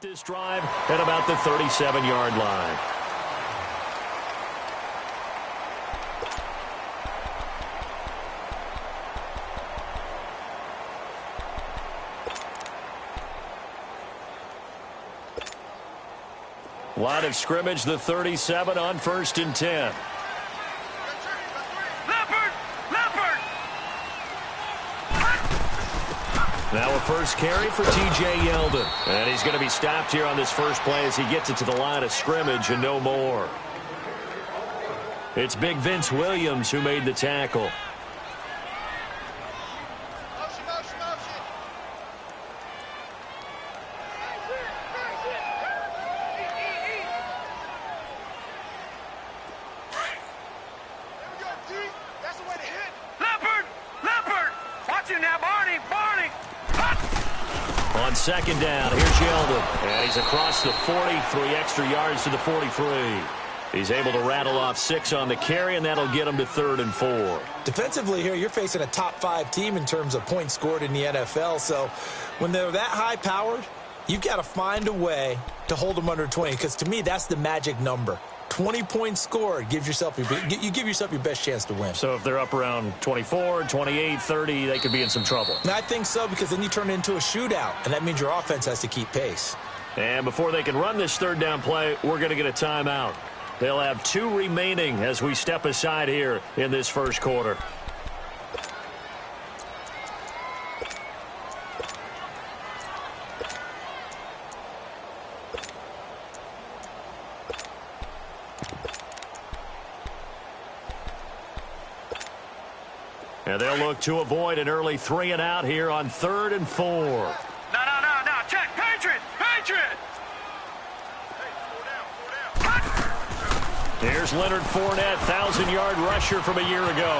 This drive at about the 37-yard line. Line of scrimmage, the 37 on 1st and 10. Now a first carry for T.J. Yeldon. And he's going to be stopped here on this first play as he gets it to the line of scrimmage and no more. It's big Vince Williams who made the tackle. On second down, here's Yeldon. And he's across the 40, 3 extra yards to the 43. He's able to rattle off 6 on the carry, and that'll get him to 3rd and 4. Defensively here, you're facing a top-5 team in terms of points scored in the NFL. So when they're that high-powered, you've got to find a way to hold them under 20, because to me, that's the magic number. 20 points scored, you give yourself your best chance to win. So if they're up around 24, 28, 30, they could be in some trouble. And I think so, because then you turn it into a shootout, and that means your offense has to keep pace. And before they can run this 3rd down play, we're going to get a timeout. They'll have 2 remaining as we step aside here in this first quarter. And they'll look to avoid an early 3 and out here on 3rd and 4. No. Check. Patriot. Here's Leonard Fournette, 1,000-yard rusher from a year ago.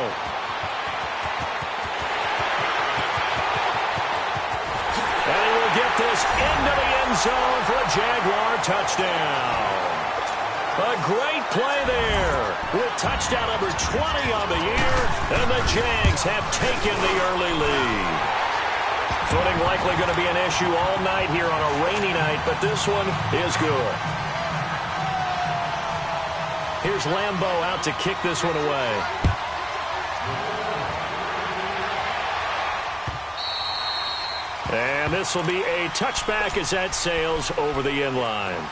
And he will get this into the end zone for a Jaguar touchdown. A great play there with touchdown number 20 on the year, and the Jags have taken the early lead. Footing likely going to be an issue all night here on a rainy night, but this one is good. Here's Lambeau out to kick this one away. And this will be a touchback as that sails over the end line.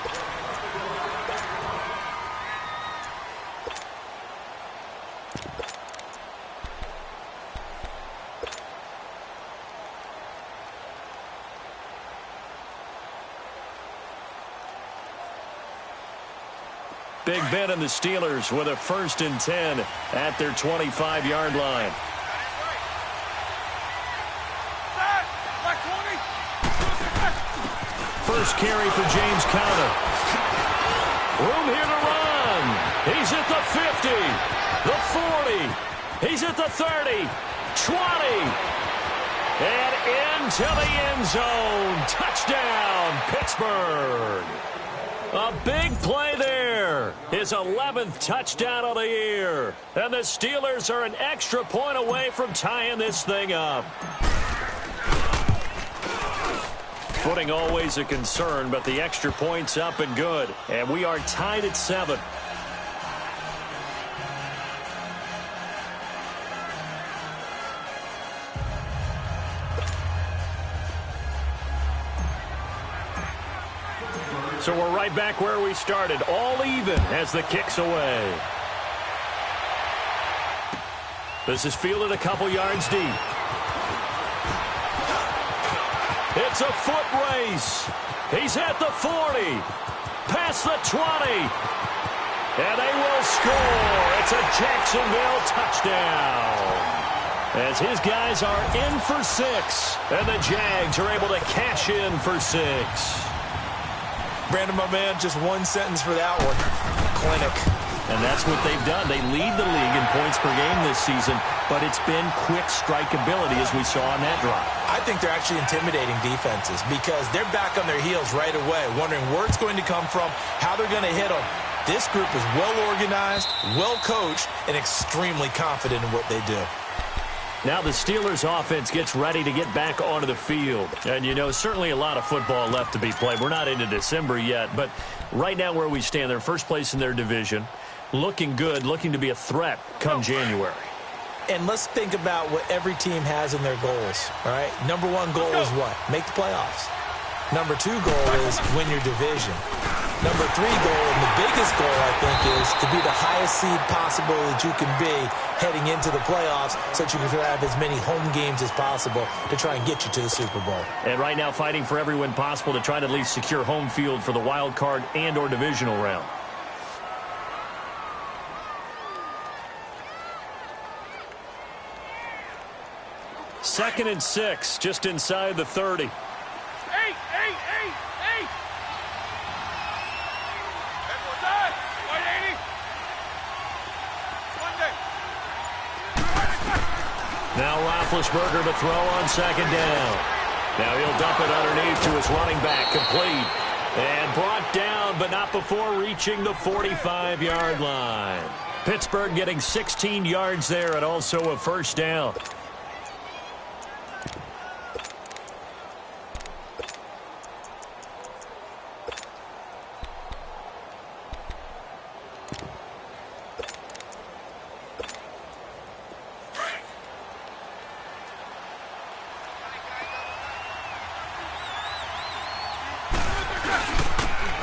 Big Ben and the Steelers with a 1st and 10 at their 25-yard line. First carry for James Conner. Room here to run. He's at the 50, the 40. He's at the 30, 20. And into the end zone. Touchdown, Pittsburgh. A big play there. His 11th touchdown of the year. And the Steelers are an extra point away from tying this thing up. Footing always a concern, but the extra point's up and good. And we are tied at 7. So we're right back where we started, all even as the kick's away. This is fielded a couple yards deep. It's a foot race. He's at the 40, past the 20, and they will score. It's a Jacksonville touchdown. As his guys are in for 6, and the Jags are able to cash in for 6. Brandon, my man, just one sentence for that one. Clinic. And that's what they've done. They lead the league in points per game this season, but it's been quick strikeability as we saw on that drive. I think they're actually intimidating defenses because they're back on their heels right away, wondering where it's going to come from, how they're going to hit them. This group is well organized, well coached, and extremely confident in what they do. Now the Steelers offense gets ready to get back onto the field. And, you know, certainly a lot of football left to be played. We're not into December yet, but right now where we stand, they're first place in their division. Looking good, looking to be a threat come January. And let's think about what every team has in their goals, all right? Number one goal is what? Make the playoffs. Number two goal is win your division. Number three goal, and the biggest goal, I think, is to be the highest seed possible that you can be heading into the playoffs so that you can have as many home games as possible to try and get you to the Super Bowl. And right now fighting for every win possible to try to at least secure home field for the wild card and or divisional round. Second and 6, just inside the 30. Hey! That's what's on! 180! Monday! Now Roethlisberger to throw on second down. Now he'll dump it underneath to his running back, complete. And brought down, but not before reaching the 45-yard line. Pittsburgh getting 16 yards there and also a first down.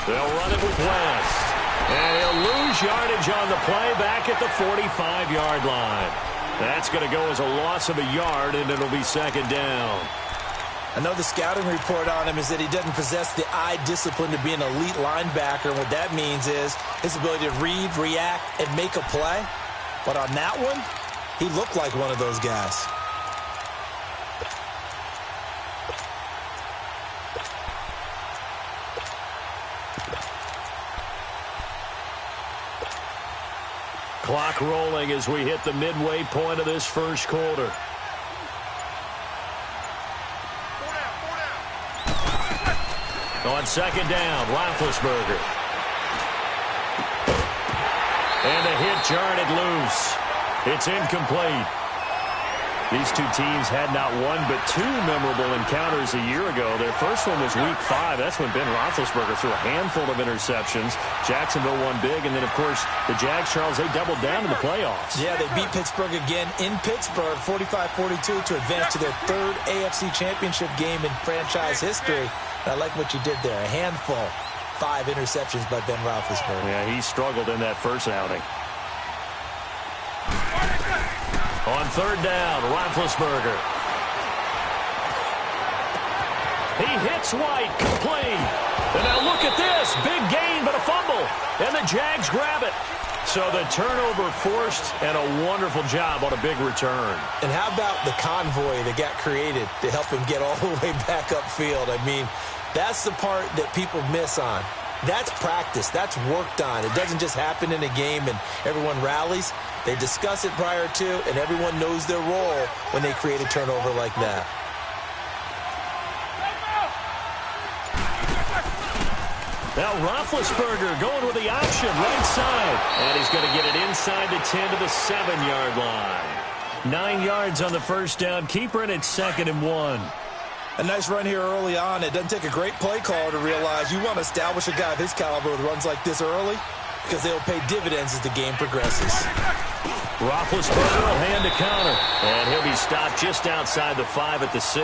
They'll run it with West. And he'll lose yardage on the play back at the 45-yard line. That's going to go as a loss of a yard, and it'll be second down. I know the scouting report on him is that he doesn't possess the eye discipline to be an elite linebacker. And what that means is his ability to read, react, and make a play. But on that one, he looked like one of those guys. Clock rolling as we hit the midway point of this first quarter. On second down, Roethlisberger. And a hit jarred it loose. It's incomplete. These two teams had not one but two memorable encounters a year ago. Their first one was Week 5. That's when Ben Roethlisberger threw a handful of interceptions. Jacksonville won big. And then, of course, the Jags, Charles, they doubled down in the playoffs. Yeah, they beat Pittsburgh again in Pittsburgh, 45-42, to advance to their third AFC Championship game in franchise history. And I like what you did there. A handful. 5 interceptions by Ben Roethlisberger. Yeah, he struggled in that first outing. On third down, Roethlisberger. He hits White, complete. And now look at this, big gain but a fumble. And the Jags grab it. So the turnover forced and a wonderful job on a big return. And how about the convoy that got created to help him get all the way back upfield? I mean, that's the part that people miss on. That's practice. That's worked on. It doesn't just happen in a game and everyone rallies. They discuss it prior to, and everyone knows their role when they create a turnover like that. Now Roethlisberger going with the option right side. And he's going to get it inside the 10 to the 7-yard line. 9 yards on the first down. Keeper, and it's 2nd and 1. A nice run here early on. It doesn't take a great play caller to realize you want to establish a guy of his caliber with runs like this early because they'll pay dividends as the game progresses. Roethlisberger will hand a counter, and he'll be stopped just outside the 5 at the 6.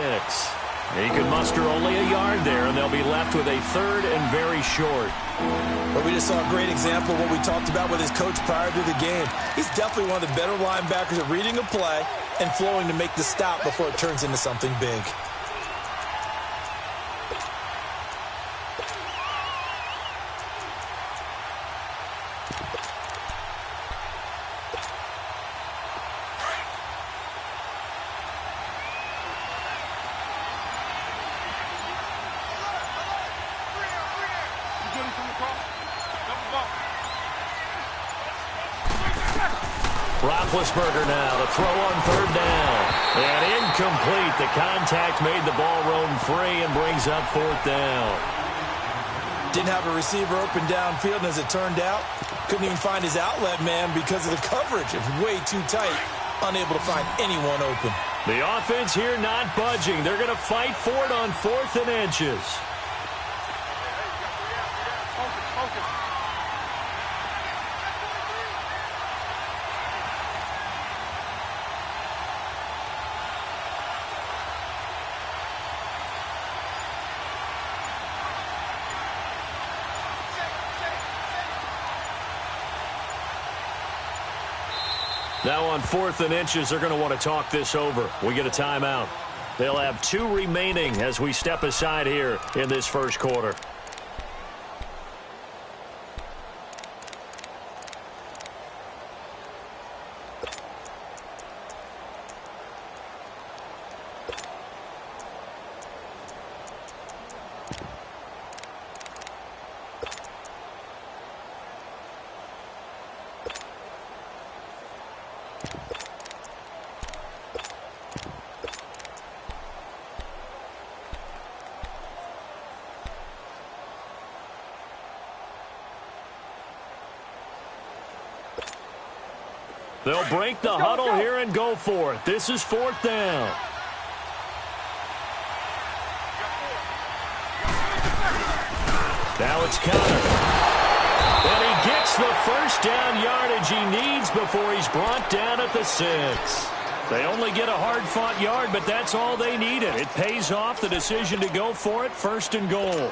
He can muster only a yard there, and they'll be left with a 3rd and very short. But we just saw a great example of what we talked about with his coach prior to the game. He's definitely one of the better linebackers at reading a play and flowing to make the stop before it turns into something big. Roethlisberger now, the throw on third down. And incomplete. The contact made the ball roam free and brings up 4th down. Didn't have a receiver open downfield, and as it turned out, couldn't even find his outlet man because of the coverage. It was way too tight, unable to find anyone open. The offense here not budging. They're going to fight for it on 4th and inches. Now on 4th and inches, they're going to want to talk this over. We get a timeout. They'll have 2 remaining as we step aside here in this first quarter. They'll break the huddle here and go for it. This is 4th down. Now it's counter. And he gets the first down yardage he needs before he's brought down at the 6. They only get a hard-fought yard, but that's all they needed. It pays off the decision to go for it, 1st and goal.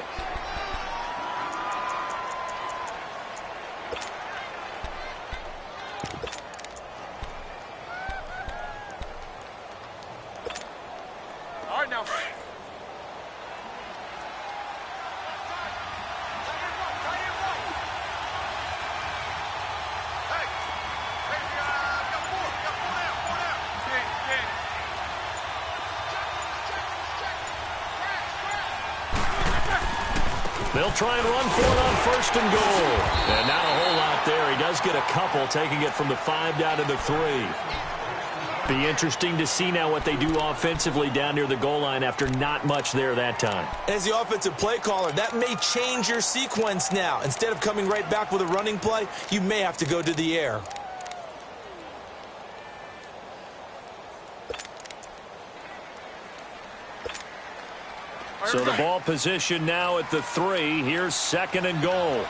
They'll try and run for it on 1st and goal. And not a whole lot there. He does get a couple, taking it from the 5 down to the 3. Be interesting to see now what they do offensively down near the goal line after not much there that time. As the offensive play caller, that may change your sequence now. Instead of coming right back with a running play, you may have to go to the air. So the ball position now at the 3. Here's 2nd and goal.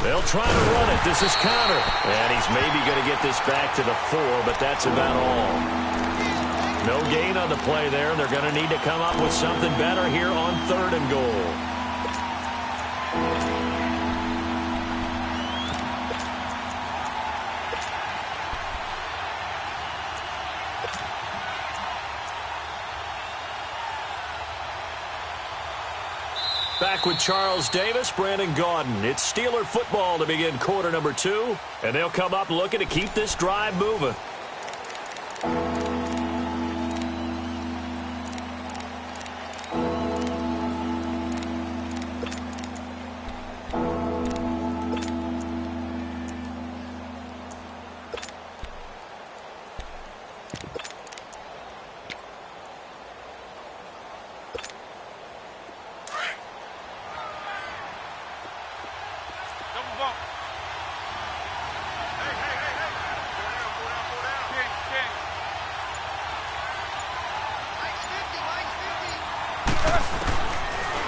They'll try to run it. This is counter. And he's maybe going to get this back to the 4, but that's about all. No gain on the play there. They're going to need to come up with something better here on 3rd and goal. Back with Charles Davis, Brandon Gaudin. It's Steeler football to begin quarter number 2, and they'll come up looking to keep this drive moving.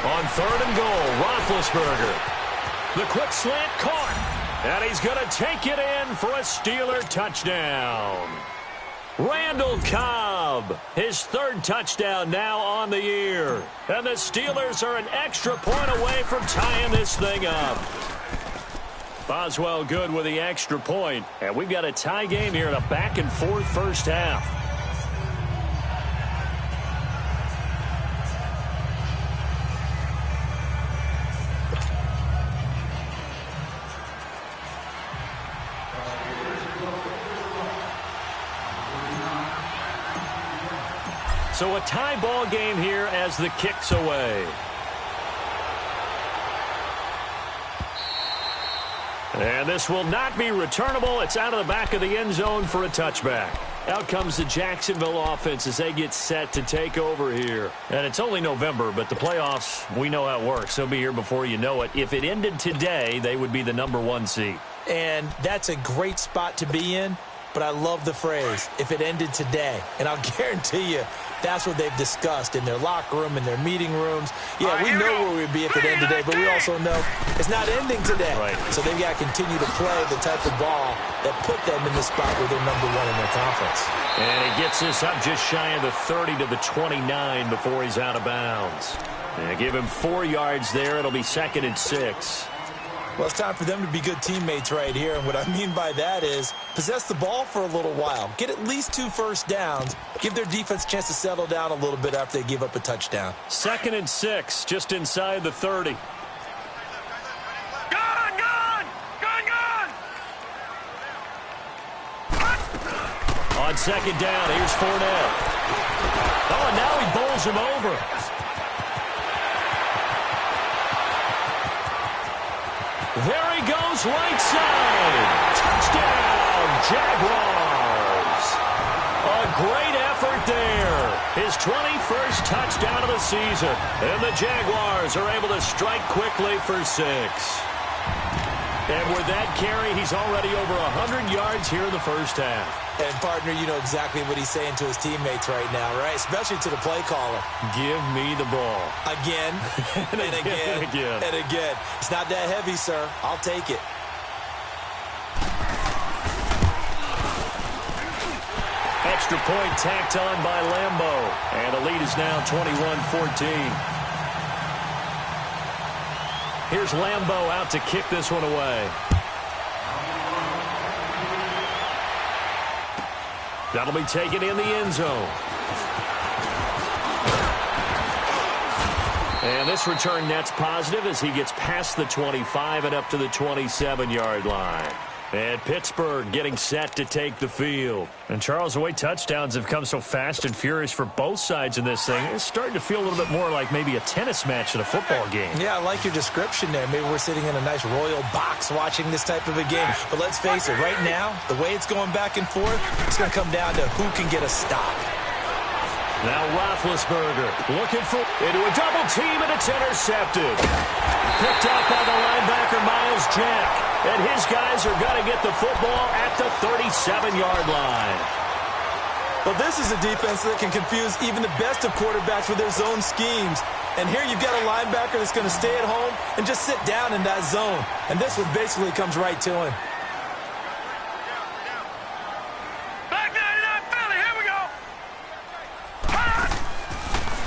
On 3rd and goal, Roethlisberger. The quick slant caught. And he's going to take it in for a Steeler touchdown. Randall Cobb, his 3rd touchdown now on the year. And the Steelers are an extra point away from tying this thing up. Boswell good with the extra point. And we've got a tie game here in a back-and-forth first half. So a tie ball game here as the kick's away. And this will not be returnable. It's out of the back of the end zone for a touchback. Out comes the Jacksonville offense as they get set to take over here. And it's only November, but the playoffs, we know how it works. They'll be here before you know it. If it ended today, they would be the #1 seed. And that's a great spot to be in. but I love the phrase, if it ended today. And I'll guarantee you, that's what they've discussed in their locker room, in their meeting rooms. Yeah, we know where we'd be if it ended today, but we also know it's not ending today. Right. So they've got to continue to play the type of ball that put them in the spot where they're number one in their conference. And he gets this up just shy of the 30 to the 29 before he's out of bounds. And give him 4 yards there. It'll be 2nd and 6. Well, it's time for them to be good teammates right here. And what I mean by that is possess the ball for a little while. Get at least 2 first downs. Give their defense a chance to settle down a little bit after they give up a touchdown. 2nd and 6, just inside the 30. On 2nd down, here's Fournette. Oh, and now he bowls him over. There he goes, right side. Touchdown, Jaguars. A great effort there. His 21st touchdown of the season. And the Jaguars are able to strike quickly for 6. And with that carry, he's already over 100 yards here in the first half. And, partner, you know exactly what he's saying to his teammates right now, right? Especially to the play caller. Give me the ball. Again, and again, and again. It's not that heavy, sir. I'll take it. Extra point tacked on by Lambo. And the lead is now 21-14. Here's Lambo out to kick this one away. That'll be taken in the end zone. And this return net's positive as he gets past the 25 and up to the 27-yard line. And Pittsburgh getting set to take the field. And, Charles, the way touchdowns have come so fast and furious for both sides in this thing, it's starting to feel a little bit more like maybe a tennis match than a football game. Yeah, I like your description there. Maybe we're sitting in a nice royal box watching this type of a game. But let's face it, right now, the way it's going back and forth, it's going to come down to who can get a stop. Now Roethlisberger looking into a double team, and it's intercepted. Picked up by the linebacker, Myles Jack. And his guys are going to get the football at the 37-yard line. But this is a defense that can confuse even the best of quarterbacks with their zone schemes. And here you've got a linebacker that's going to stay at home and just sit down in that zone. And this one basically comes right to him.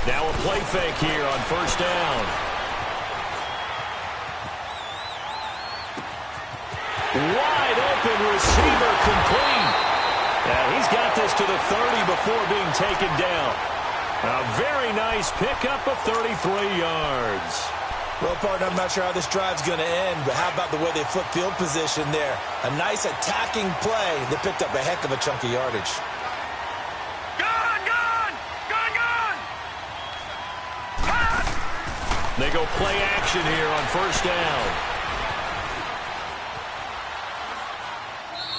Now a play fake here on first down. Wide open receiver complete. And he's got this to the 30 before being taken down. A very nice pickup of 33 yards. Well, partner, I'm not sure how this drive's going to end, but how about the way they flip field position there? A nice attacking play. They picked up a heck of a chunk of yardage. They go play action here on first down.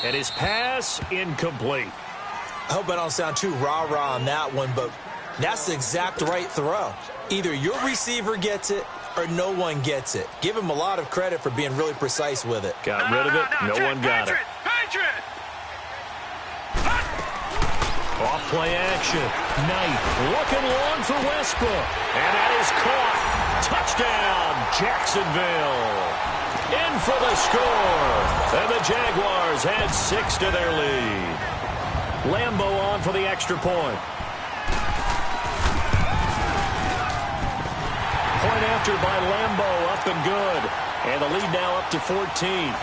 And his pass incomplete. I hope I don't sound too rah-rah on that one, but that's the exact right throw. Either your receiver gets it or no one gets it. Give him a lot of credit for being really precise with it. Got rid of it. No one got it. Off play action. Knight looking long for Westbrook. And that is caught. Touchdown, Jacksonville. In for the score. And the Jaguars add 6 to their lead. Lambo on for the extra point. Point after by Lambo, up and good. And the lead now up to 14.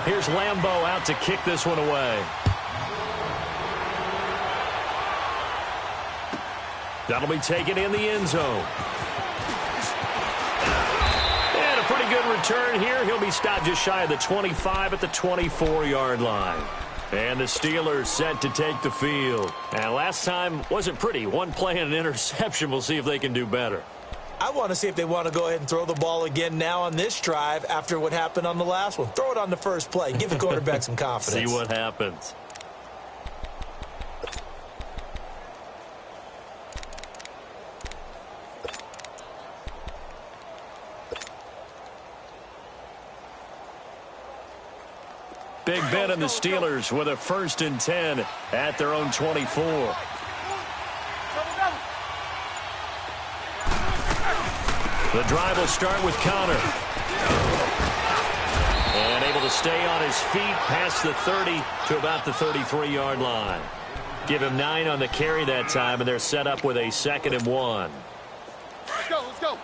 Here's Lambo out to kick this one away. That'll be taken in the end zone. And a pretty good return here. He'll be stopped just shy of the 25 at the 24-yard line. And the Steelers set to take the field. And last time wasn't pretty. One play and an interception. We'll see if they can do better. I want to see if they want to go ahead and throw the ball again now on this drive after what happened on the last one. Throw it on the first play. Give the quarterback some confidence. See what happens. Big Ben and the Steelers with a 1st and 10 at their own 24. The drive will start with Conner. And able to stay on his feet past the 30 to about the 33-yard line. Give him 9 on the carry that time, and they're set up with a 2nd and 1. Let's go, let's go.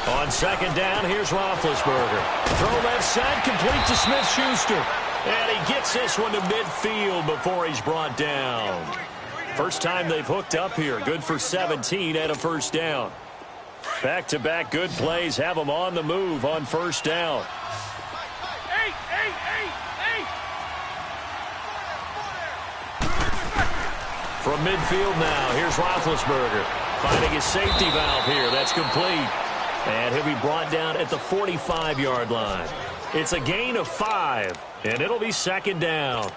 On 2nd down, here's Roethlisberger. Throw left side, complete to Smith-Schuster. And he gets this one to midfield before he's brought down. First time they've hooked up here. Good for 17 and a 1st down. Back-to-back good plays have them on the move on 1st down. From midfield now, here's Roethlisberger. Finding his safety valve here. That's complete. And he'll be brought down at the 45-yard line. It's a gain of 5, and it'll be 2nd down.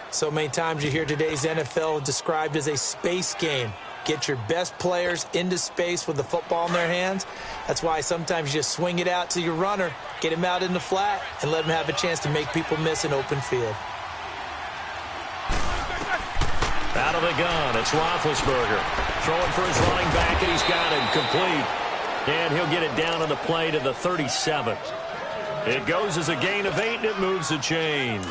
So many times you hear today's NFL described as a space game. Get your best players into space with the football in their hands. That's why sometimes you just swing it out to your runner, get him out in the flat, and let him have a chance to make people miss an open field. Out of the gun, it's Roethlisberger. Throwing for his running back, and he's got it complete. And he'll get it down on the play to the 37. It goes as a gain of 8, and it moves the chains.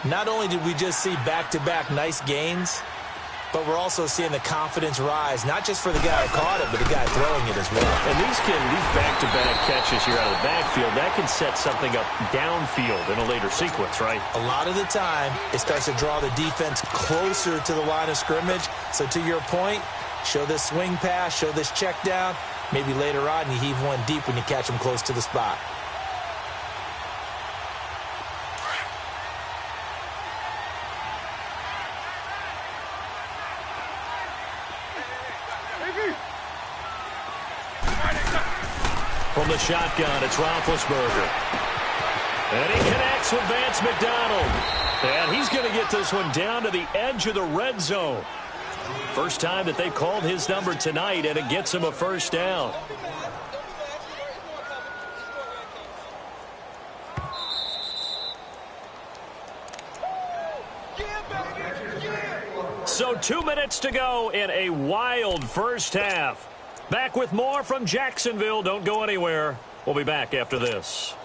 Not only did we just see back-to-back nice gains, but we're also seeing the confidence rise, not just for the guy who caught it, but the guy throwing it as well. And these back-to-back catches here out of the backfield, that can set something up downfield in a later sequence, right? A lot of the time, it starts to draw the defense closer to the line of scrimmage. So to your point, show this swing pass, show this check down. Maybe later on you heave one deep when you catch him close to the spot. From the shotgun, it's Roethlisberger. And he connects with Vance McDonald. And he's going to get this one down to the edge of the red zone. First time that they've called his number tonight, and it gets him a 1st down. So 2 minutes to go in a wild first half. Back with more from Jacksonville. Don't go anywhere. We'll be back after this.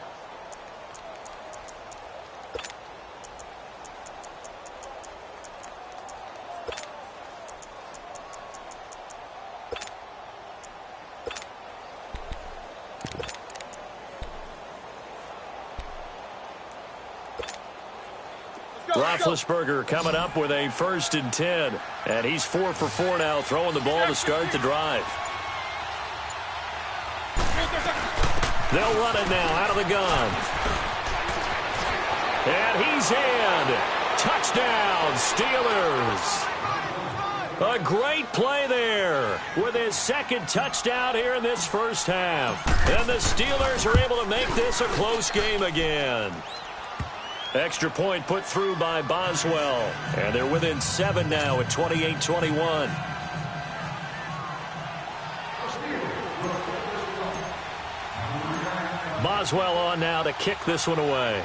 Roethlisberger coming up with a 1st and 10. And he's 4 for 4 now, throwing the ball to start the drive. They'll run it now out of the gun. And he's in. Touchdown, Steelers. A great play there with his 2nd touchdown here in this first half. And the Steelers are able to make this a close game again. Extra point put through by Boswell. And they're within 7 now at 28-21. Boswell on now to kick this one away.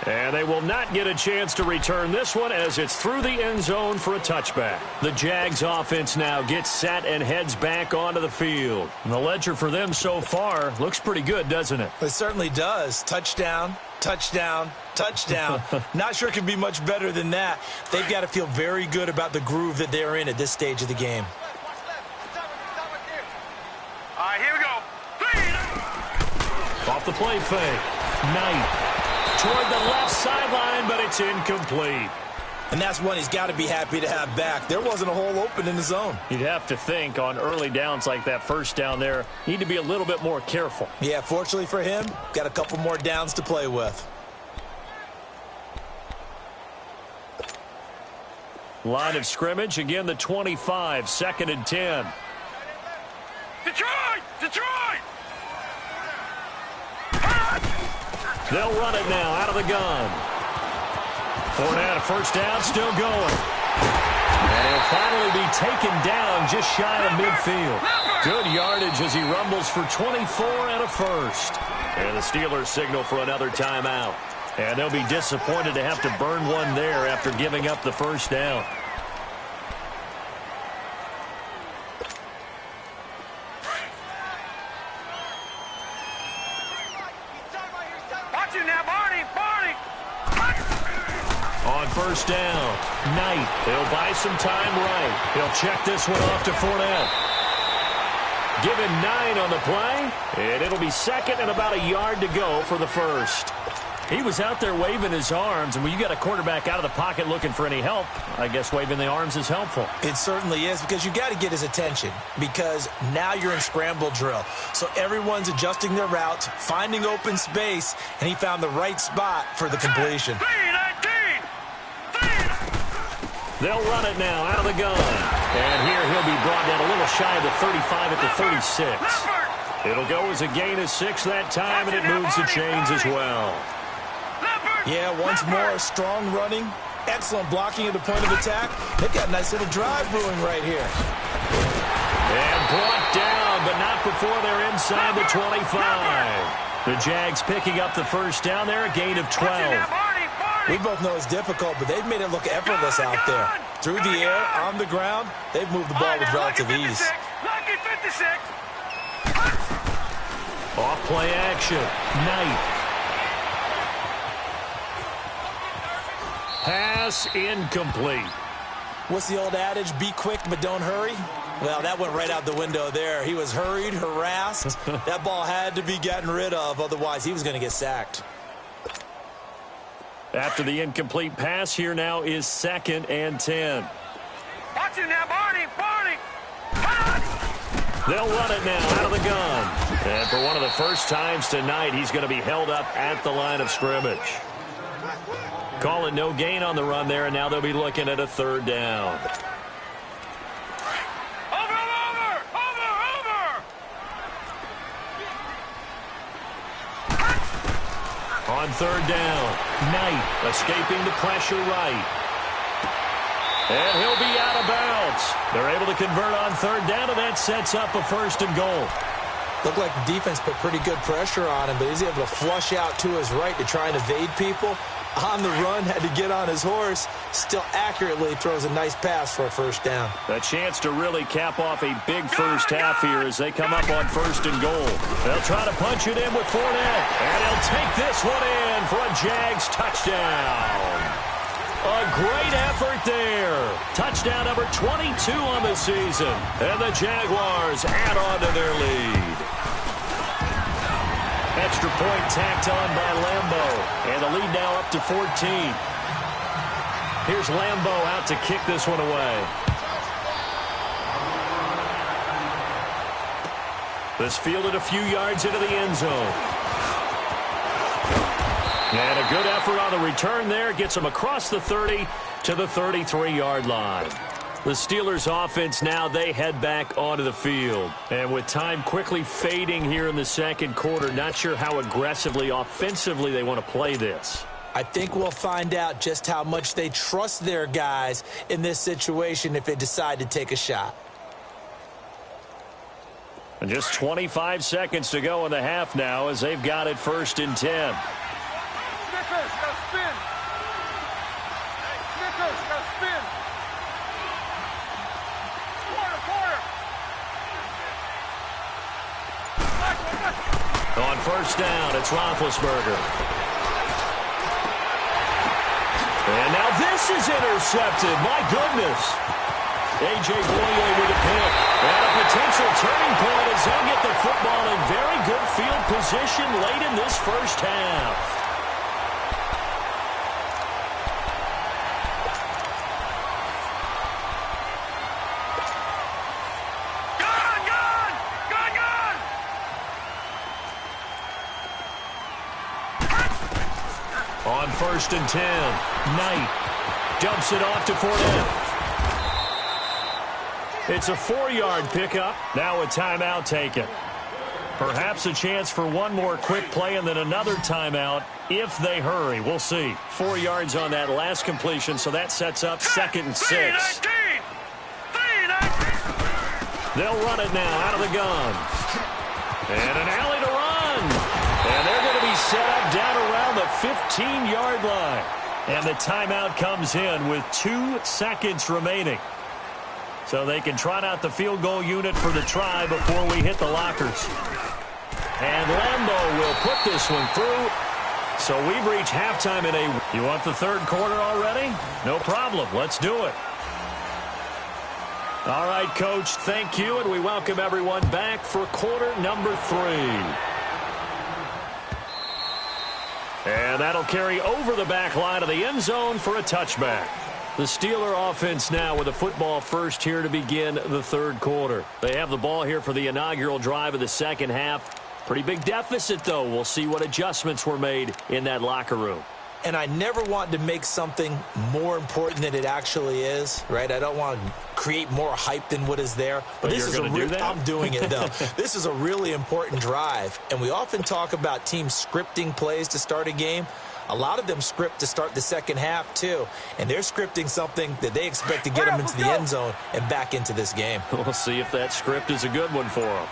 And they will not get a chance to return this one as it's through the end zone for a touchback. The Jags offense now gets set and heads back onto the field. And the ledger for them so far looks pretty good, doesn't it? It certainly does. Touchdown, touchdown, touchdown. Not sure it can be much better than that. They've got to feel very good about the groove that they're in at this stage of the game. All right, here we go. Off the play fake. Knight toward the left sideline, but it's incomplete. And that's one he's got to be happy to have back. There wasn't a hole open in the zone. You'd have to think on early downs like that, 1st down there, need to be a little bit more careful. Yeah, fortunately for him, got a couple more downs to play with. Line of scrimmage, again the 25, 2nd and 10. Detroit! Detroit! They'll run it now out of the gun. Fournette, a first down, still going. And he'll finally be taken down just shy of midfield. Good yardage as he rumbles for 24 and a first. And the Steelers signal for another timeout. And they'll be disappointed to have to burn one there after giving up the first down. Watch it now, Barney! Barney! On first down, Knight. He'll buy some time right. He'll check this one off to Fournette. Given 9 on the play, and it'll be second and about a yard to go for the first. He was out there waving his arms, and when you got a quarterback out of the pocket looking for any help, I guess waving the arms is helpful. It certainly is, because you got to get his attention, because now you're in scramble drill. So everyone's adjusting their routes, finding open space, and he found the right spot for the completion. They'll run it now out of the gun. And here he'll be brought down a little shy of the 35 at the 36. It'll go as a gain of 6 that time, and it moves the chains as well. Yeah, once more, strong running, excellent blocking at the point of attack. They've got a nice little drive brewing right here. And brought down, but not before they're inside the 25. The Jags picking up the first down there, a gain of 12. We both know it's difficult, but they've made it look effortless out there. Through the air, on the ground, they've moved the ball with relative ease. Off play action. Knight. Pass incomplete. What's the old adage? Be quick, but don't hurry. Well, that went right out the window there. He was hurried, harassed. That ball had to be gotten rid of, otherwise he was going to get sacked. After the incomplete pass, here now is 2nd and 10. Watch it now, Barney! Barney! They'll run it now out of the gun. And for one of the first times tonight, he's going to be held up at the line of scrimmage. Calling no gain on the run there, and now they'll be looking at a 3rd down. On 3rd down, Knight escaping the pressure right. And he'll be out of bounds. They're able to convert on 3rd down, and that sets up a 1st and goal. Looked like the defense put pretty good pressure on him, but he's able to flush out to his right to try and evade people. On the run, had to get on his horse. Still accurately throws a nice pass for a 1st down. A chance to really cap off a big first half here as they come up on 1st and goal. They'll try to punch it in with Fournette. And he'll take this one in for a Jags touchdown. A great effort there. Touchdown number 22 on the season. And the Jaguars add on to their lead. Extra point tacked on by Lambo. And the lead now up to 14. Here's Lambo out to kick this one away. This fielded a few yards into the end zone. And a good effort on the return there. Gets him across the 30 to the 33-yard line. The Steelers offense now, they head back onto the field. And with time quickly fading here in the 2nd quarter, not sure how aggressively, offensively they want to play this. I think we'll find out just how much they trust their guys in this situation if they decide to take a shot. And just 25 seconds to go in the half now as they've got it 1st and 10. On 1st down, it's Roethlisberger. And now this is intercepted. My goodness. A.J. Bouye with a pick. And a potential turning point as they'll get the football in very good field position late in this first half. On 1st and 10, Knight dumps it off to Fournette. It's a 4-yard pickup. Now a timeout taken. Perhaps a chance for one more quick play and then another timeout if they hurry. We'll see. 4 yards on that last completion, so that sets up 2nd and 6. They'll run it now out of the gun. And an alley to run. And they're going to be set up down around the 15-yard line. And the timeout comes in with 2 seconds remaining. So they can trot out the field goal unit for the try before we hit the lockers. And Lambeau will put this one through. So we've reached halftime in a... You want the third quarter already? No problem. Let's do it. All right, Coach, thank you, and we welcome everyone back for quarter number 3. And that'll carry over the back line of the end zone for a touchback. The Steeler offense now with a football first here to begin the third quarter. They have the ball here for the inaugural drive of the second half. Pretty big deficit, though. We'll see what adjustments were made in that locker room. And I never want to make something more important than it actually is, right? I don't want to create more hype than what is there. But this is I'm doing it, though. This is a really important drive. And we often talk about teams scripting plays to start a game. A lot of them script to start the second half, too. And they're scripting something that they expect to get them into the end zone and back into this game. We'll see if that script is a good one for them.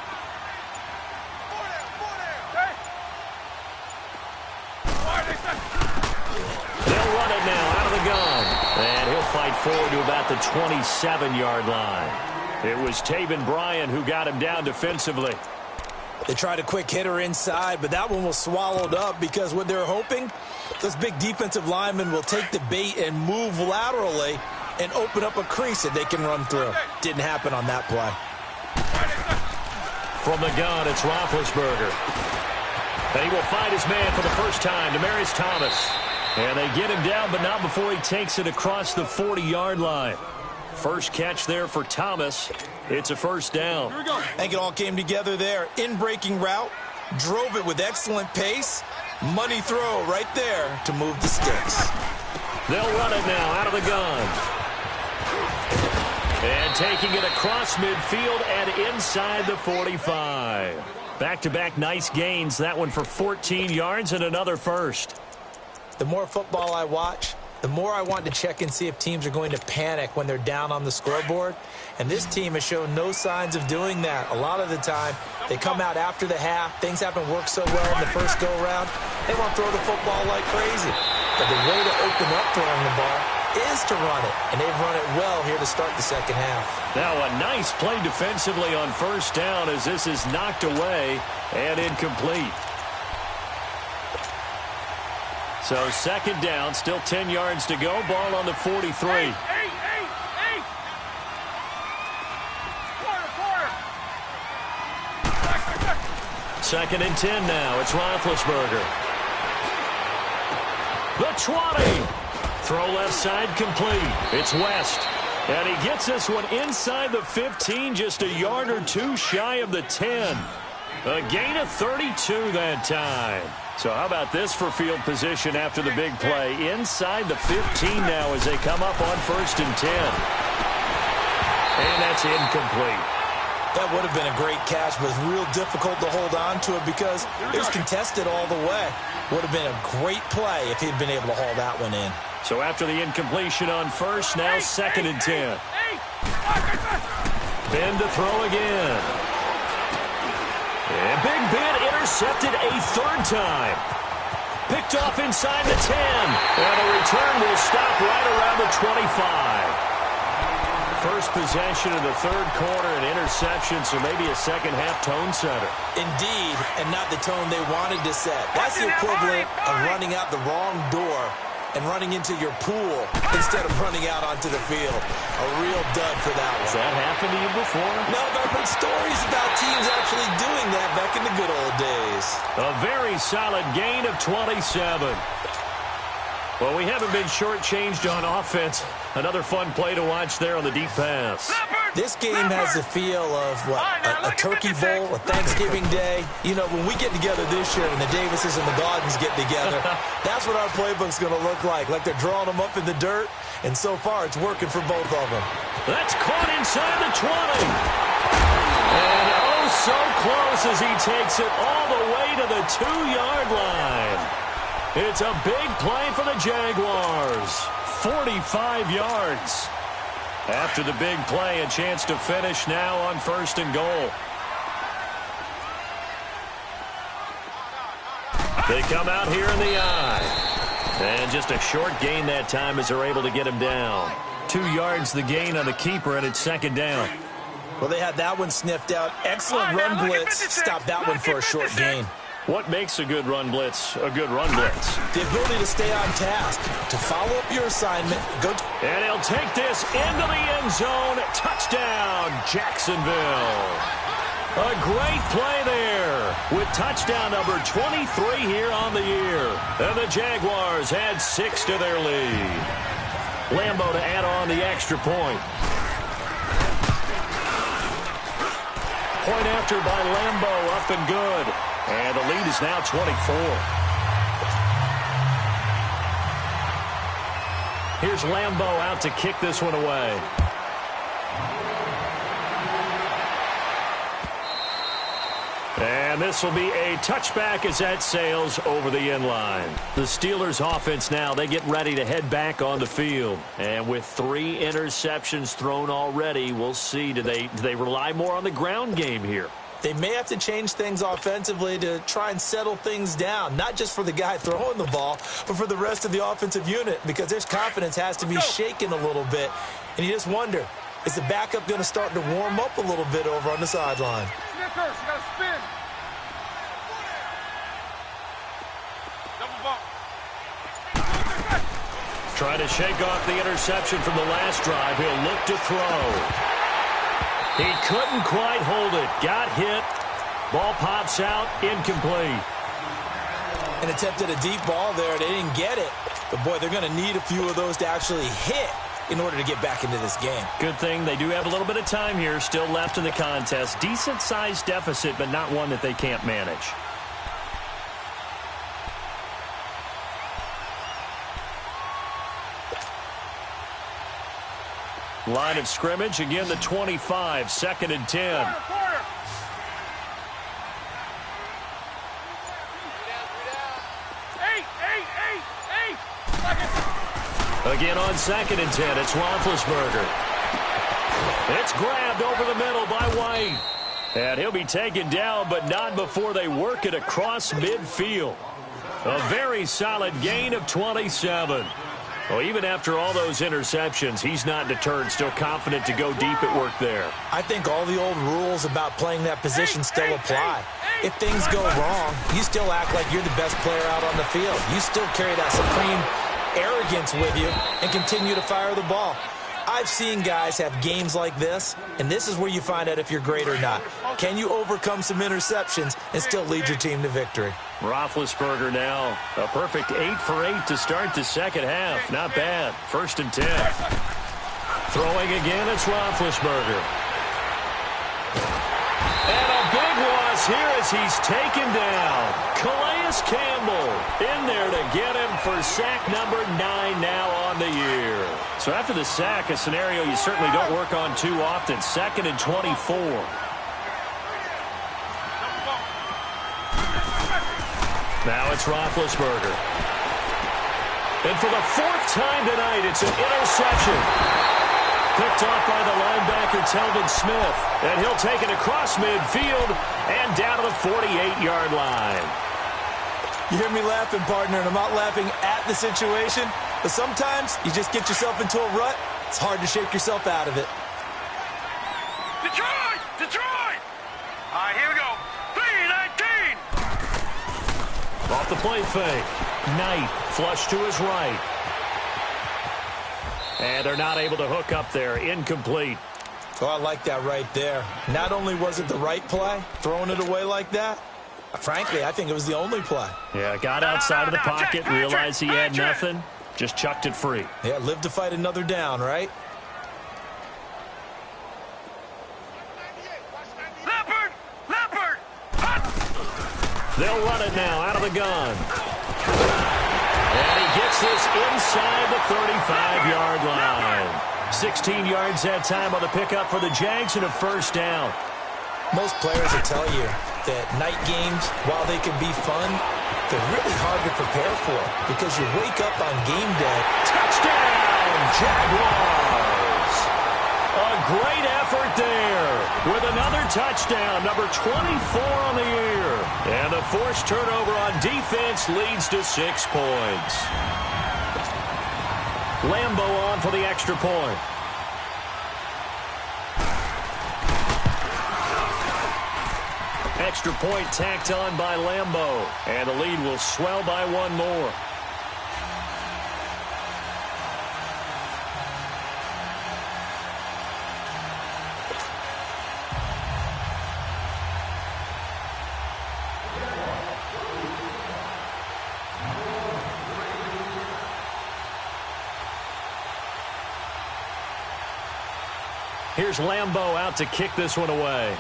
They'll run it now out of the gun. And he'll fight forward to about the 27-yard line. It was Taven Bryan who got him down defensively. They tried a quick hitter inside, but that one was swallowed up because what they're hoping, those big defensive linemen will take the bait and move laterally and open up a crease that they can run through. Didn't happen on that play. From the gun, it's Roethlisberger. And he will find his man for the first time, Demaryius Thomas. And they get him down, but not before he takes it across the 40-yard line. First catch there for Thomas. It's a first down. I think it all came together there. In-breaking route, drove it with excellent pace. Money throw right there to move the sticks. They'll run it now out of the gun. And taking it across midfield and inside the 45. Back-to-back nice gains. That one for 14 yards and another first. The more football I watch, the more I want to check and see if teams are going to panic when they're down on the scoreboard. And this team has shown no signs of doing that. A lot of the time, they come out after the half. Things haven't worked so well in the first go-around. They want to throw the football like crazy. But the way to open up throwing the ball is to run it. And they've run it well here to start the second half. Now a nice play defensively on first down as this is knocked away and incomplete. So second down, still 10 yards to go. Ball on the 43. Second and 10 now. It's Roethlisberger. The 20. Throw left side complete. It's West. And he gets this one inside the 15, just a yard or two shy of the 10. A gain of 32 that time. So how about this for field position after the big play? Inside the 15 now as they come up on first and 10. And that's incomplete. That would have been a great catch, but it's real difficult to hold on to it because it was contested all the way. Would have been a great play if he'd been able to haul that one in. So after the incompletion on first, now second and 10. Ben to throw again. And Big Ben intercepted a third time. Picked off inside the 10. And the return will stop right around the 25. First possession of the third quarter, an interception, so maybe a second-half tone setter. Indeed, and not the tone they wanted to set. That's the equivalent of running out the wrong door and running into your pool instead of running out onto the field. A real dud for that one. Has that happened to you before? No, but I've heard stories about teams actually doing that back in the good old days. A very solid gain of 27. Well, we haven't been shortchanged on offense. Another fun play to watch there on the deep pass. This game has the feel of, what, a turkey bowl, a Thanksgiving day. You know, when we get together this year and the Davises and the Gaudens get together, that's what our playbook's going to look like they're drawing them up in the dirt, and so far it's working for both of them. That's caught inside the 20. And oh, so close as he takes it all the way to the 2-yard line. It's a big play for the Jaguars. 45 yards. After the big play, a chance to finish now on 1st and goal. They come out here in the eye. And just a short gain that time as they're able to get him down. 2 yards the gain on the keeper, and it's 2nd down. Well, they had that one sniffed out. Excellent run blitz. Stop that one for a short gain. What makes a good run blitz a good run blitz? The ability to stay on task, to follow up your assignment. And he'll take this into the end zone. Touchdown, Jacksonville. A great play there with touchdown number 23 here on the year. And the Jaguars add 6 to their lead. Lambo to add on the extra point. Point after by Lambo, up and good. And the lead is now 24. Here's Lambo out to kick this one away. And this will be a touchback as that sails over the end line. The Steelers offense now, they get ready to head back on the field. And with 3 interceptions thrown already, we'll see, do they rely more on the ground game here? They may have to change things offensively to try and settle things down, not just for the guy throwing the ball, but for the rest of the offensive unit, because their confidence has to be shaken a little bit. And you just wonder, is the backup going to start to warm up a little bit over on the sideline? Snickers, you got to spin. Double bump. Trying to shake off the interception from the last drive. He'll look to throw. He couldn't quite hold it. Got hit. Ball pops out. Incomplete. And attempted a deep ball there. They didn't get it. But, boy, they're going to need a few of those to actually hit in order to get back into this game. Good thing they do have a little bit of time here still left in the contest. Decent-sized deficit, but not one that they can't manage. Line of scrimmage, again the 25, 2nd and 10. Again on 2nd and 10, it's Roethlisberger. It's grabbed over the middle by White. And he'll be taken down, but not before they work it across midfield. A very solid gain of 27. Well, even after all those interceptions, he's not deterred, still confident to go deep at work there. I think all the old rules about playing that position still apply. If things go wrong, you still act like you're the best player out on the field. You still carry that supreme arrogance with you and continue to fire the ball. I've seen guys have games like this, and this is where you find out if you're great or not. Can you overcome some interceptions and still lead your team to victory? Roethlisberger now, a perfect 8 for 8 to start the second half. Not bad. 1st and 10. Throwing again, it's Roethlisberger. And a big loss here as he's taken down. Calais Campbell in there to get him for sack number 9 now on the year. So after the sack, a scenario you certainly don't work on too often. 2nd and 24. Now it's Roethlisberger. And for the 4th time tonight, it's an interception. Picked off by the linebacker, Telvin Smith. And he'll take it across midfield and down to the 48-yard line. You hear me laughing, partner, and I'm not laughing at the situation, but sometimes you just get yourself into a rut. It's hard to shake yourself out of it. Detroit! Detroit! All right, here we go. 3-19. Off the play fake. Knight flush to his right. And they're not able to hook up there. Incomplete. Oh, I like that right there. Not only was it the right play, throwing it away like that, frankly, I think it was the only play. Yeah, got outside of the pocket, realized he had nothing, just chucked it free. Yeah, live to fight another down, right? Leopard! Leopard! They'll run it now out of the gun. And he gets this inside the 35-yard line. 16 yards that time on the pickup for the Jags and a 1st down. Most players will tell you that night games, while they can be fun, They're really hard to prepare for because you wake up on game day. Touchdown, Jaguars! A great effort there with another touchdown, number 24 on the year. And the forced turnover on defense leads to 6 points. Lambo on for the extra point. Extra point tacked on by Lambo. And the lead will swell by 1 more. Here's Lambo out to kick this one away.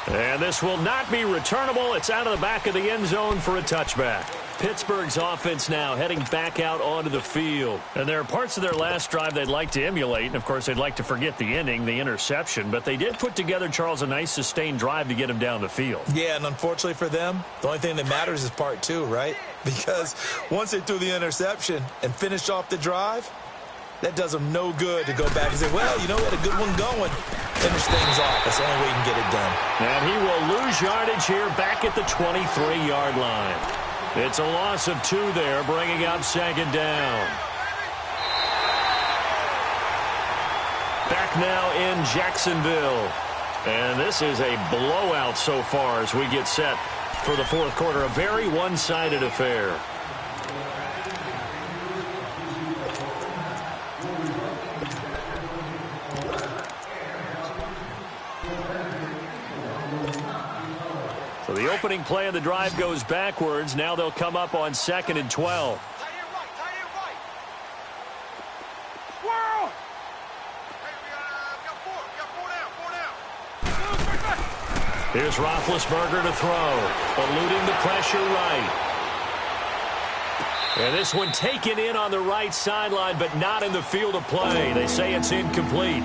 And this will not be returnable. It's out of the back of the end zone for a touchback. Pittsburgh's offense now heading back out onto the field. And there are parts of their last drive they'd like to emulate. And, of course, they'd like to forget the ending, the interception. But they did put together, Charles, a nice sustained drive to get him down the field. Yeah, and unfortunately for them, the only thing that matters is part 2, right? Because once they threw the interception and finished off the drive, that does them no good to go back and say, well, you know, we had a good one going. Finish things off. That's the only way you can get it done. And he will lose yardage here back at the 23-yard line. It's a loss of 2 there, bringing up 2nd down. Back now in Jacksonville. And this is a blowout so far as we get set for the 4th quarter. A very one-sided affair. So the opening play of the drive goes backwards. Now they'll come up on 2nd and 12. Here's Roethlisberger to throw, eluding the pressure right. And this one taken in on the right sideline, but not in the field of play. They say it's incomplete.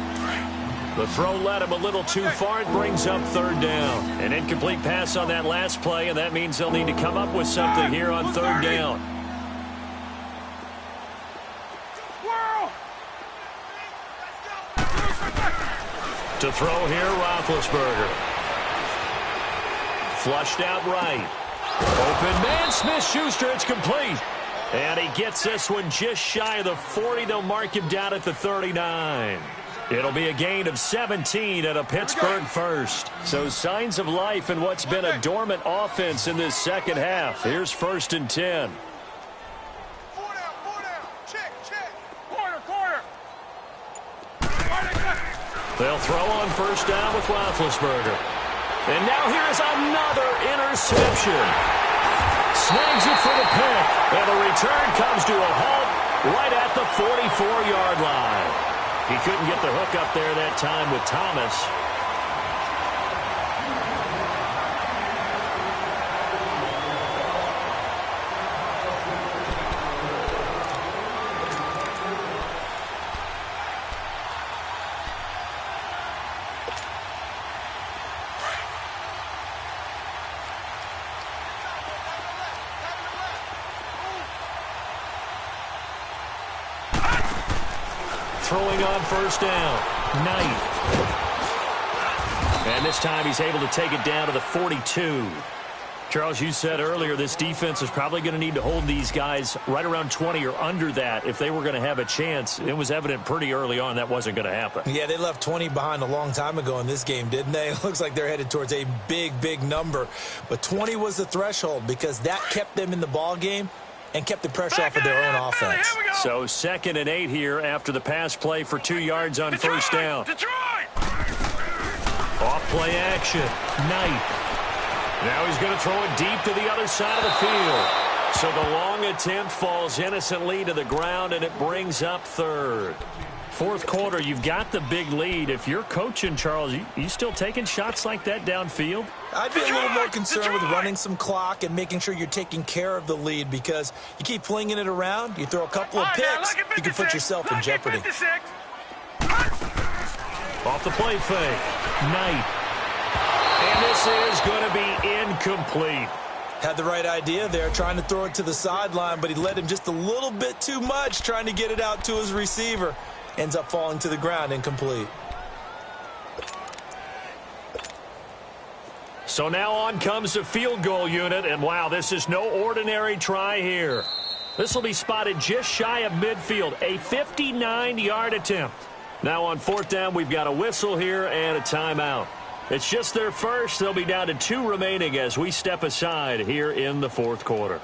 The throw led him a little too far. It brings up 3rd down. An incomplete pass on that last play, and that means they'll need to come up with something here on 3rd down. To throw here, Roethlisberger. Flushed out right. Open man, Smith-Schuster, it's complete. And he gets this one just shy of the 40. They'll mark him down at the 39. It'll be a gain of 17 and a Pittsburgh first. So signs of life in what's been a dormant offense in this second half. Here's 1st and 10. They'll throw on 1st down with Roethlisberger. And now here's another interception. Snags it for the pick. And the return comes to a halt right at the 44-yard line. He couldn't get the hook up there that time with Thomas. Throwing on 1st down. Knight. And this time he's able to take it down to the 42. Charles, you said earlier this defense is probably going to need to hold these guys right around 20 or under that if they were going to have a chance. It was evident pretty early on that wasn't going to happen. Yeah, they left 20 behind a long time ago in this game, didn't they? It looks like they're headed towards a big, big number. But 20 was the threshold because that kept them in the ball game and kept the pressure off of their own offense. So 2nd and 8 here after the pass play for 2 yards on 1st down. Off play action. Knight. Now he's going to throw it deep to the other side of the field. So the long attempt falls innocently to the ground, and it brings up 3rd. 4th quarter, you've got the big lead. If you're coaching, Charles, you still taking shots like that downfield? I'd be a little more concerned with running some clock and making sure you're taking care of the lead because you keep flinging it around, you throw a couple of picks, you can put yourself in jeopardy. Off the play fake. Knight. this is going to be incomplete. Had the right idea there, trying to throw it to the sideline, but he led him just a little bit too much, trying to get it out to his receiver. Ends up falling to the ground, incomplete. So now on comes the field goal unit, and wow, this is no ordinary try here. This will be spotted just shy of midfield, a 59-yard attempt. Now on fourth down, we've got a whistle here and a timeout. It's just their first. They'll be down to 2 remaining as we step aside here in the fourth quarter.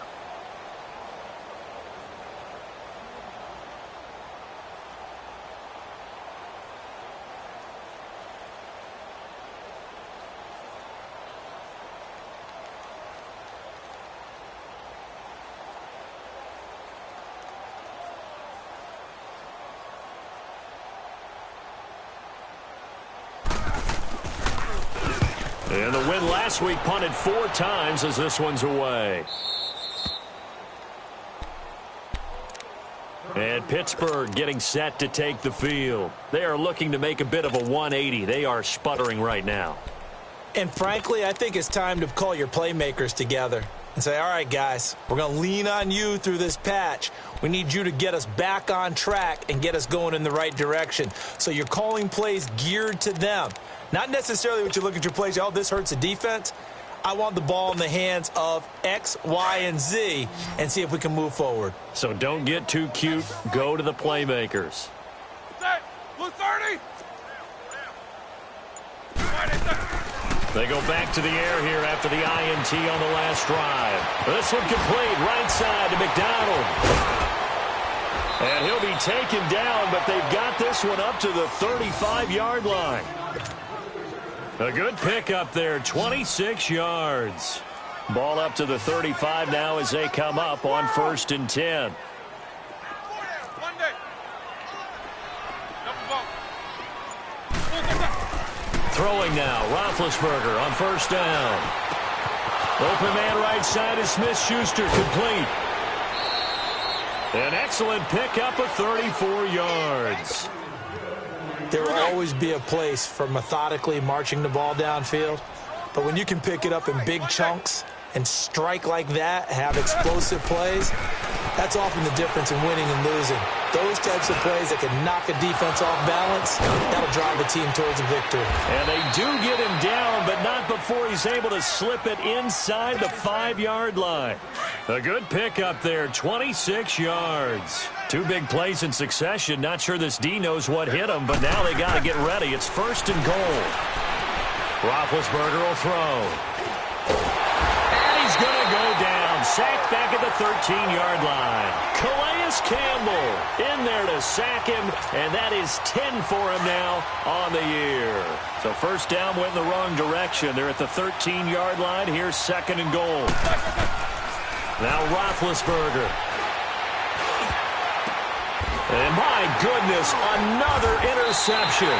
And the win last week punted 4 times as this one's away. And Pittsburgh getting set to take the field. They are looking to make a bit of a 180. They are sputtering right now. And frankly, I think it's time to call your playmakers together and say, all right, guys, we're going to lean on you through this patch. We need you to get us back on track and get us going in the right direction. So you're calling plays geared to them. Not necessarily what you look at your plays, oh, this hurts the defense. I want the ball in the hands of X, Y, and Z and see if we can move forward. So don't get too cute. Go to the playmakers. Blue 30. They go back to the air here after the INT on the last drive. This one complete, right side to McDonald. And he'll be taken down, but they've got this one up to the 35-yard line. A good pickup there, 26 yards. Ball up to the 35 now as they come up on 1st and 10. Throwing now, Roethlisberger on 1st down. Open man right side is Smith-Schuster, complete. An excellent pickup of 34 yards. There will always be a place for methodically marching the ball downfield. But when you can pick it up in big chunks and strike like that, have explosive plays, that's often the difference in winning and losing. Those types of plays that can knock a defense off balance, that'll drive a team towards a victory. And they do get him down, but not before he's able to slip it inside the 5-yard line. A good pickup there, 26 yards. 2 big plays in succession. Not sure this D knows what hit him, but now they got to get ready. It's 1st and goal. Roethlisberger will throw. And he's going to go down. Sacked back at the 13-yard line. Calais Campbell in there to sack him, and that is 10 for him now on the year. So 1st down went in the wrong direction. They're at the 13-yard line. Here's 2nd and goal. Now Roethlisberger. And my goodness, another interception.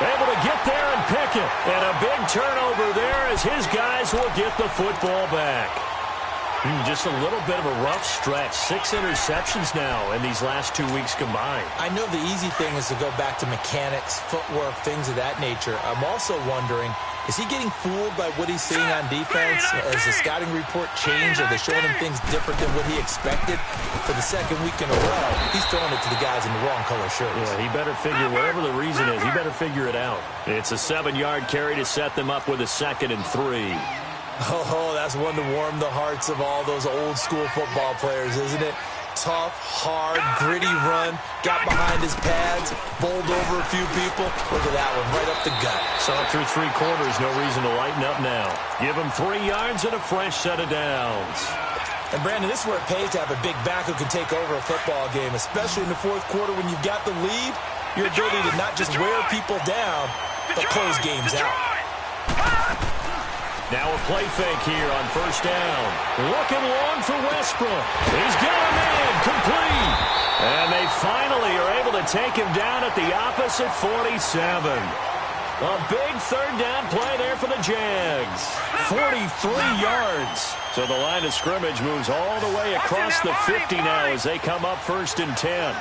Able to get there and pick it. And a big turnover there as his guys will get the football back. Just a little bit of a rough stretch. 6 interceptions now in these last 2 weeks combined. I know the easy thing is to go back to mechanics, footwork, things of that nature. I'm also wondering, is he getting fooled by what he's seeing on defense? Has the scouting report changed? Are they showing him things different than what he expected? For the 2nd week in a row, he's throwing it to the guys in the wrong color shirts. Yeah, he better figure, whatever the reason is, he better figure it out. It's a 7-yard carry to set them up with a 2nd and 3. Oh, that's one to warm the hearts of all those old-school football players, isn't it? Tough, hard, gritty run, got behind his pads, bowled over a few people. Look at that one, right up the gut. Saw it through 3 quarters, no reason to lighten up now. Give him 3 yards and a fresh set of downs. And, Brandon, this is where it pays to have a big back who can take over a football game, especially in the 4th quarter when you've got the lead. Your ability to not just wear people down, but close games out. Now a play fake here on 1st down. Looking long for Westbrook. He's got a man, complete. And they finally are able to take him down at the opposite 47. A big 3rd down play there for the Jags. 43 yards. So the line of scrimmage moves all the way across the 50 now as they come up 1st and 10.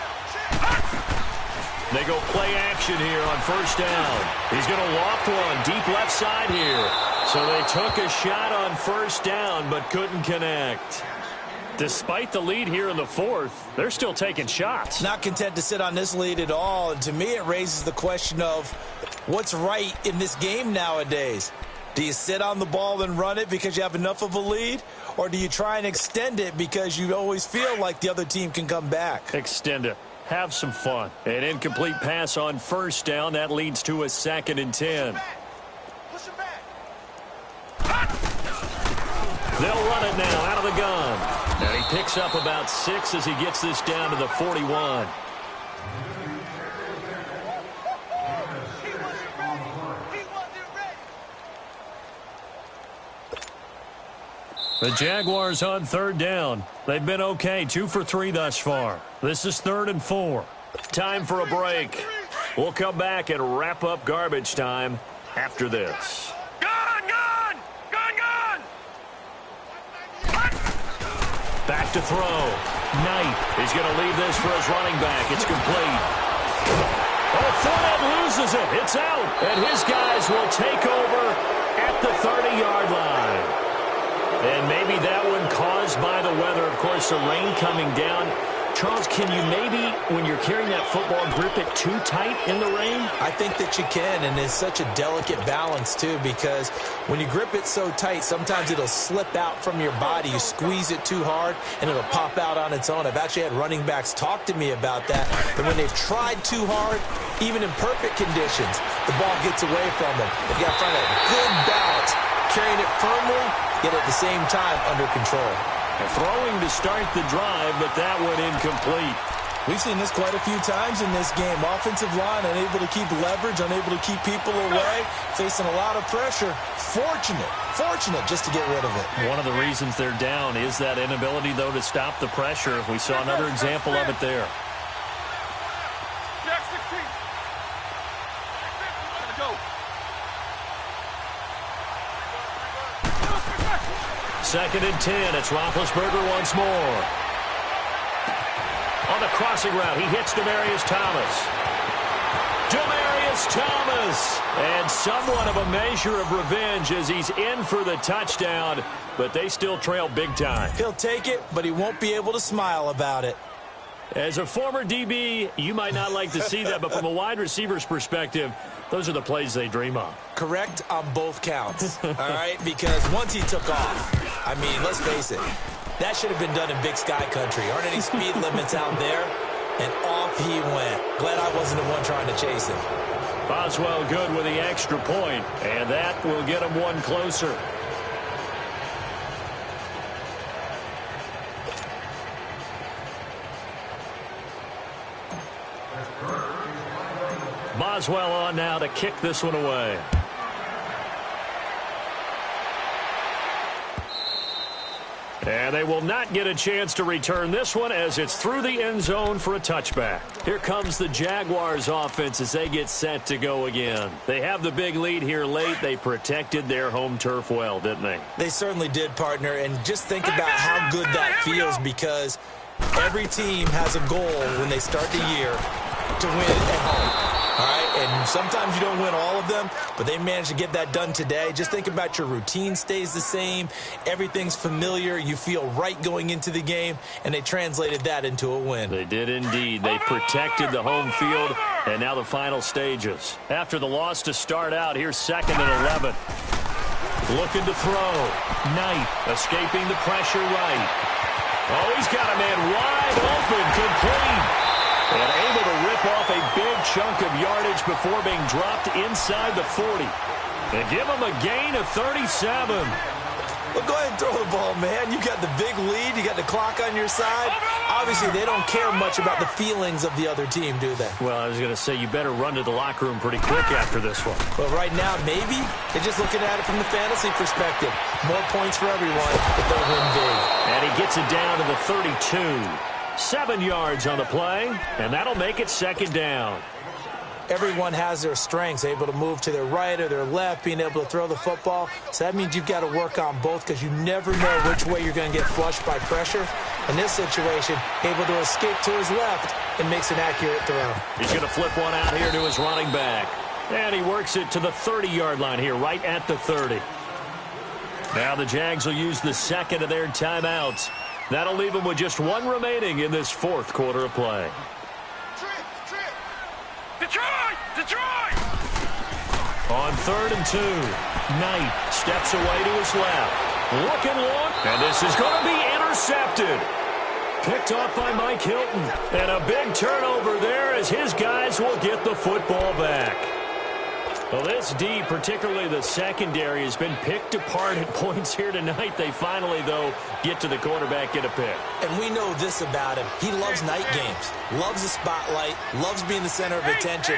They go play action here on first down. He's going to loft one deep left side here. So they took a shot on first down but couldn't connect. Despite the lead here in the fourth, they're still taking shots. Not content to sit on this lead at all. And to me, it raises the question of what's right in this game nowadays. Do you sit on the ball and run it because you have enough of a lead? Or do you try and extend it because you always feel like the other team can come back? Extend it. Have some fun. An incomplete pass on first down. That leads to a 2nd and 10. They'll run it now out of the gun. And he picks up about 6 as he gets this down to the 41. The Jaguars on 3rd down. They've been okay, 2 for 3 thus far. This is 3rd and 4. Time for a break. We'll come back and wrap up garbage time after this. Back to throw. Knight. He's going to leave this for his running back. It's complete. Oh, Fournette loses it. It's out. And his guys will take over at the 30-yard line. And maybe that one caused by the weather. Of course, the rain coming down. Charles, can you maybe, when you're carrying that football, grip it too tight in the rain? I think that you can, and it's such a delicate balance, too, because when you grip it so tight, sometimes it'll slip out from your body. You squeeze it too hard, and it'll pop out on its own. I've actually had running backs talk to me about that, and when they've tried too hard, even in perfect conditions, the ball gets away from them. They've got to find a good balance, carrying it firmly, yet at the same time under control. Throwing to start the drive, but that one incomplete. We've seen this quite a few times in this game. Offensive line unable to keep leverage, unable to keep people away, facing a lot of pressure. Fortunate just to get rid of it. One of the reasons they're down is that inability, though, to stop the pressure. We saw another example of it there. Second and 10. It's Roethlisberger once more. On the crossing route, he hits Demaryius Thomas. Demaryius Thomas! And somewhat of a measure of revenge as he's in for the touchdown, but they still trail big time. He'll take it, but he won't be able to smile about it. As a former DB, you might not like to see that, but from a wide receiver's perspective, those are the plays they dream of. Correct on both counts, all right? Because once he took off, I mean, let's face it, that should have been done in Big Sky Country. Aren't any speed limits out there? And off he went. Glad I wasn't the one trying to chase him. Boswell good with the extra point, and that will get him one closer. Boswell on now to kick this one away. And they will not get a chance to return this one as it's through the end zone for a touchback. Here comes the Jaguars offense as they get set to go again. They have the big lead here late. They protected their home turf well, didn't they? They certainly did, partner. And just think about how good that feels, because every team has a goal when they start the year to win at home. All right, and sometimes you don't win all of them, but they managed to get that done today. Just think about your routine stays the same. Everything's familiar. You feel right going into the game, and they translated that into a win. They did indeed. They protected the home field, and now the final stages. After the loss to start out, here's 2nd and 11. Looking to throw. Knight escaping the pressure right. Oh, he's got a man wide open, complete. And able to rip off a big chunk of yardage before being dropped inside the 40. And give him a gain of 37. Well, go ahead and throw the ball, man. You got the big lead. You got the clock on your side. Obviously, they don't care much about the feelings of the other team, do they? Well, I was going to say, you better run to the locker room pretty quick after this one. Well, right now, maybe. They're just looking at it from the fantasy perspective. More points for everyone, but they'll win big. And he gets it down to the 32. 7 yards on the play, and that'll make it 2nd down. Everyone has their strengths, able to move to their right or their left, being able to throw the football. So that means you've got to work on both, because you never know which way you're going to get flushed by pressure. In this situation, able to escape to his left and makes an accurate throw. He's going to flip one out here to his running back. And he works it to the 30-yard line here, right at the 30. Now the Jags will use the second of their timeouts. That'll leave them with just one remaining in this fourth quarter of play. Detroit! Detroit! On 3rd and 2, Knight steps away to his left. Looking long, and this is going to be intercepted. Picked off by Mike Hilton. And a big turnover there as his guys will get the football back. Well, this D, particularly the secondary, has been picked apart at points here tonight. They finally, though, get to the quarterback, get a pick. And we know this about him. He loves night games, loves the spotlight, loves being the center of attention.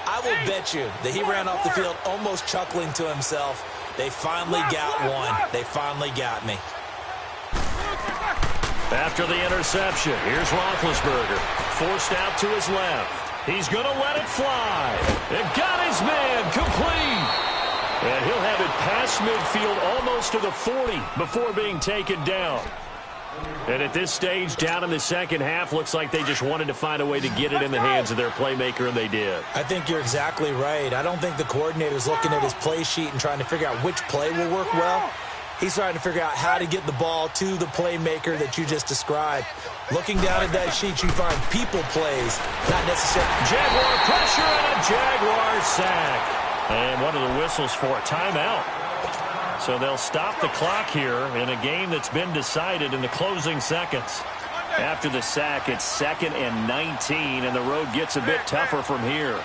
I will bet you that he ran off the field almost chuckling to himself. They finally got one. They finally got me. After the interception, here's Roethlisberger. Forced out to his left. He's going to let it fly. And got his man complete. And he'll have it past midfield almost to the 40 before being taken down. And at this stage, down in the second half, looks like they just wanted to find a way to get it in the hands of their playmaker, and they did. I think you're exactly right. I don't think the coordinator's looking at his play sheet and trying to figure out which play will work well. He's trying to figure out how to get the ball to the playmaker that you just described. Looking down at that sheet, you find people plays, not necessarily. Jaguar pressure and a Jaguar sack. And what are the whistles for? Timeout. So they'll stop the clock here in a game that's been decided in the closing seconds. After the sack, it's 2nd and 19, and the road gets a bit tougher from here.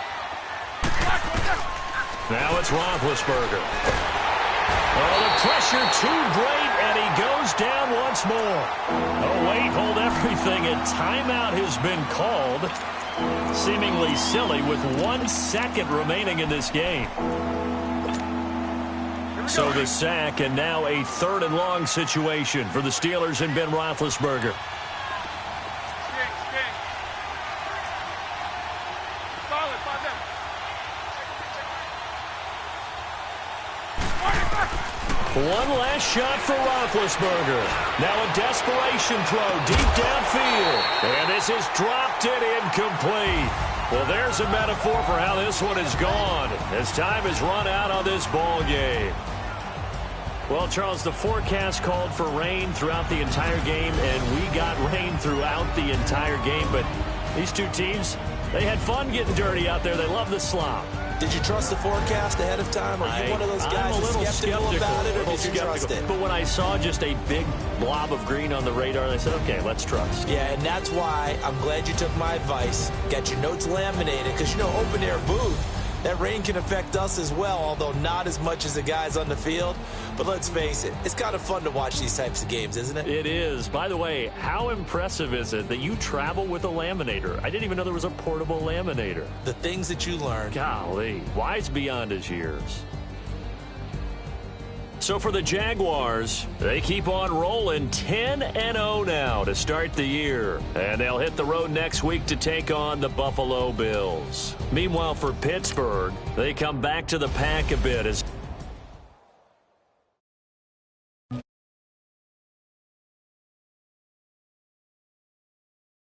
Now it's Roethlisberger. Oh, the pressure too great, and he goes down once more. Oh, wait, hold everything. A timeout has been called. Seemingly silly with 1 second remaining in this game. So the sack, and now a 3rd and long situation for the Steelers and Ben Roethlisberger. One last shot for Roethlisberger. Now a desperation throw deep downfield. And this is dropped it incomplete. Well, there's a metaphor for how this one is gone as time has run out on this ball game. Well, Charles, the forecast called for rain throughout the entire game, and we got rain throughout the entire game. But these two teams, they had fun getting dirty out there. They love the slop. Did you trust the forecast ahead of time? Are you one of those guys that's skeptical about it, or did you trust it? But when I saw just a big blob of green on the radar, I said, okay, let's trust. Yeah, and that's why I'm glad you took my advice. Got your notes laminated, because, you know, open-air booth, that rain can affect us as well, although not as much as the guys on the field. But let's face it, it's kind of fun to watch these types of games, isn't it? It is. By the way, how impressive is it that you travel with a laminator? I didn't even know there was a portable laminator. The things that you learn. Golly, wise beyond his years. So for the Jaguars, they keep on rolling 10-0 now to start the year. And they'll hit the road next week to take on the Buffalo Bills. Meanwhile, for Pittsburgh, they come back to the pack a bit as